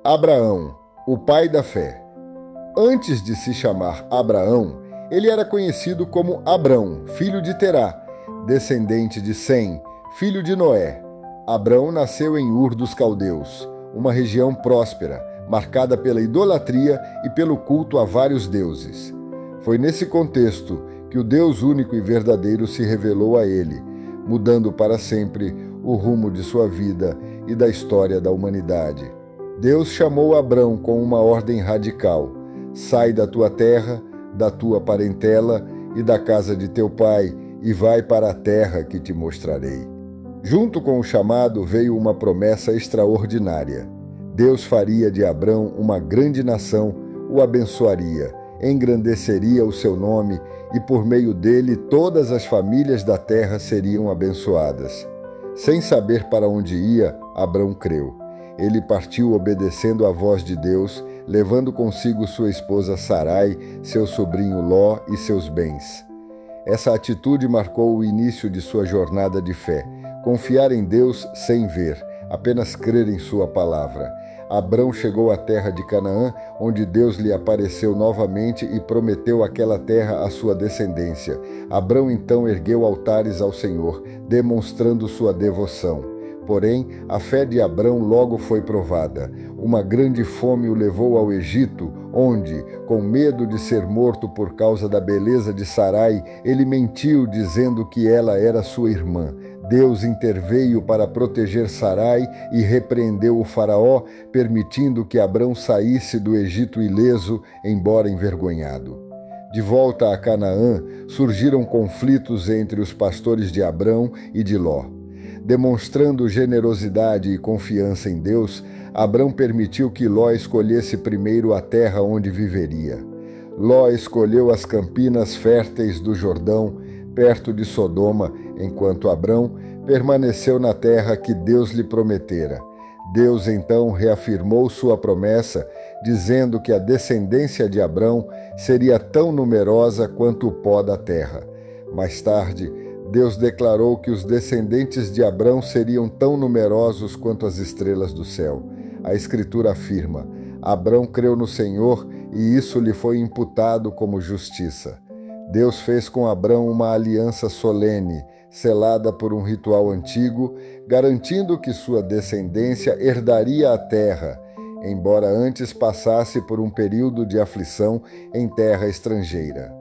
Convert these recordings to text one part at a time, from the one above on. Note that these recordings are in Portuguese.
Abraão, o pai da fé. Antes de se chamar Abraão, ele era conhecido como Abrão, filho de Terá, descendente de Sem, filho de Noé. Abrão nasceu em Ur dos Caldeus, uma região próspera, marcada pela idolatria e pelo culto a vários deuses. Foi nesse contexto que o Deus único e verdadeiro se revelou a ele, mudando para sempre o rumo de sua vida e da história da humanidade. Deus chamou Abrão com uma ordem radical: sai da tua terra, da tua parentela e da casa de teu pai, e vai para a terra que te mostrarei. Junto com o chamado veio uma promessa extraordinária. Deus faria de Abrão uma grande nação, o abençoaria, engrandeceria o seu nome e por meio dele todas as famílias da terra seriam abençoadas. Sem saber para onde ia, Abrão creu. Ele partiu obedecendo à voz de Deus, levando consigo sua esposa Sarai, seu sobrinho Ló e seus bens. Essa atitude marcou o início de sua jornada de fé. Confiar em Deus sem ver, apenas crer em sua palavra. Abrão chegou à terra de Canaã, onde Deus lhe apareceu novamente e prometeu aquela terra à sua descendência. Abrão então ergueu altares ao Senhor, demonstrando sua devoção. Porém, a fé de Abrão logo foi provada. Uma grande fome o levou ao Egito, onde, com medo de ser morto por causa da beleza de Sarai, ele mentiu dizendo que ela era sua irmã. Deus interveio para proteger Sarai e repreendeu o faraó, permitindo que Abrão saísse do Egito ileso, embora envergonhado. De volta a Canaã, surgiram conflitos entre os pastores de Abrão e de Ló. Demonstrando generosidade e confiança em Deus, Abrão permitiu que Ló escolhesse primeiro a terra onde viveria. Ló escolheu as campinas férteis do Jordão, perto de Sodoma, enquanto Abrão permaneceu na terra que Deus lhe prometera. Deus então reafirmou sua promessa, dizendo que a descendência de Abrão seria tão numerosa quanto o pó da terra. Mais tarde, Deus declarou que os descendentes de Abrão seriam tão numerosos quanto as estrelas do céu. A Escritura afirma: Abrão creu no Senhor e isso lhe foi imputado como justiça. Deus fez com Abrão uma aliança solene, selada por um ritual antigo, garantindo que sua descendência herdaria a terra, embora antes passasse por um período de aflição em terra estrangeira.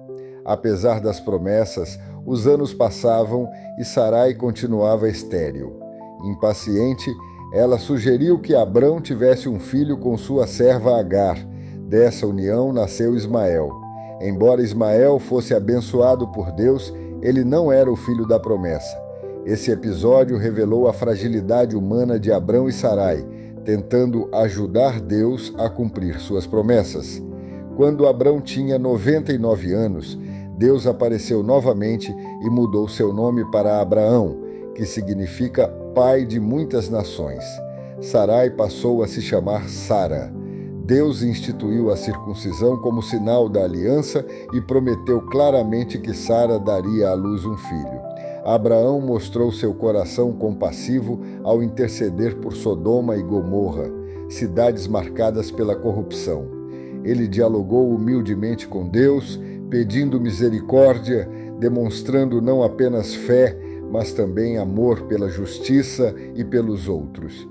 Apesar das promessas, os anos passavam e Sarai continuava estéril. Impaciente, ela sugeriu que Abrão tivesse um filho com sua serva Agar. Dessa união nasceu Ismael. Embora Ismael fosse abençoado por Deus, ele não era o filho da promessa. Esse episódio revelou a fragilidade humana de Abrão e Sarai, tentando ajudar Deus a cumprir suas promessas. Quando Abrão tinha 99 anos, Deus apareceu novamente e mudou seu nome para Abraão, que significa pai de muitas nações. Sarai passou a se chamar Sara. Deus instituiu a circuncisão como sinal da aliança e prometeu claramente que Sara daria à luz um filho. Abraão mostrou seu coração compassivo ao interceder por Sodoma e Gomorra, cidades marcadas pela corrupção. Ele dialogou humildemente com Deus, pedindo misericórdia, demonstrando não apenas fé, mas também amor pela justiça e pelos outros.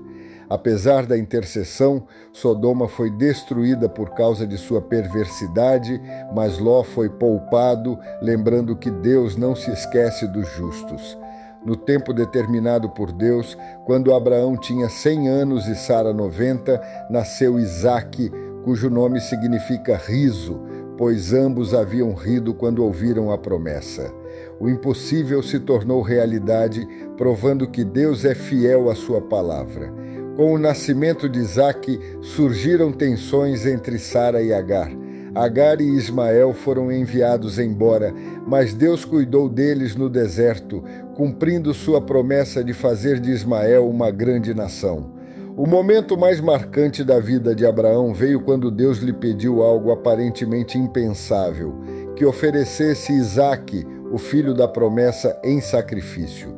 Apesar da intercessão, Sodoma foi destruída por causa de sua perversidade, mas Ló foi poupado, lembrando que Deus não se esquece dos justos. No tempo determinado por Deus, quando Abraão tinha 100 anos e Sara 90, nasceu Isaque, cujo nome significa riso, pois ambos haviam rido quando ouviram a promessa. O impossível se tornou realidade, provando que Deus é fiel à sua palavra. Com o nascimento de Isaque, surgiram tensões entre Sara e Agar. Agar e Ismael foram enviados embora, mas Deus cuidou deles no deserto, cumprindo sua promessa de fazer de Ismael uma grande nação. O momento mais marcante da vida de Abraão veio quando Deus lhe pediu algo aparentemente impensável, que oferecesse Isaque, o filho da promessa, em sacrifício.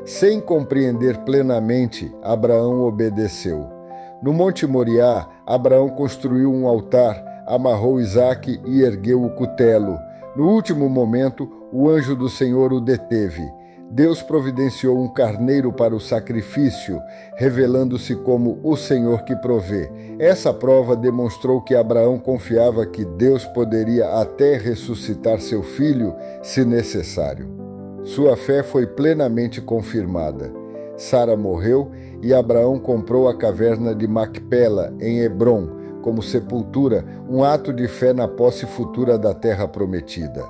Sem compreender plenamente, Abraão obedeceu. No Monte Moriá, Abraão construiu um altar, amarrou Isaque e ergueu o cutelo. No último momento, o anjo do Senhor o deteve. Deus providenciou um carneiro para o sacrifício, revelando-se como o Senhor que provê. Essa prova demonstrou que Abraão confiava que Deus poderia até ressuscitar seu filho, se necessário. Sua fé foi plenamente confirmada. Sara morreu e Abraão comprou a caverna de Macpela, em Hebrom, como sepultura, um ato de fé na posse futura da terra prometida.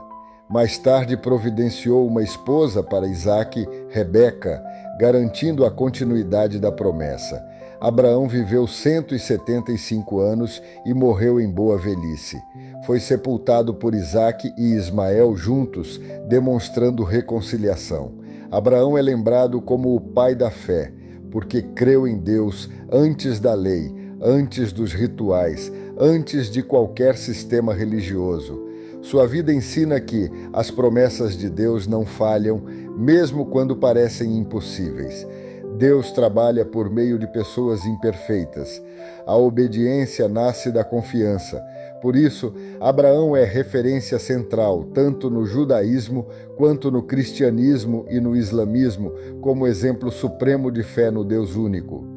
Mais tarde providenciou uma esposa para Isaque, Rebeca, garantindo a continuidade da promessa. Abraão viveu 175 anos e morreu em boa velhice. Foi sepultado por Isaque e Ismael juntos, demonstrando reconciliação. Abraão é lembrado como o pai da fé, porque creu em Deus antes da lei, antes dos rituais, antes de qualquer sistema religioso. Sua vida ensina que as promessas de Deus não falham, mesmo quando parecem impossíveis. Deus trabalha por meio de pessoas imperfeitas. A obediência nasce da confiança. Por isso, Abraão é referência central, tanto no judaísmo quanto no cristianismo e no islamismo, como exemplo supremo de fé no Deus único.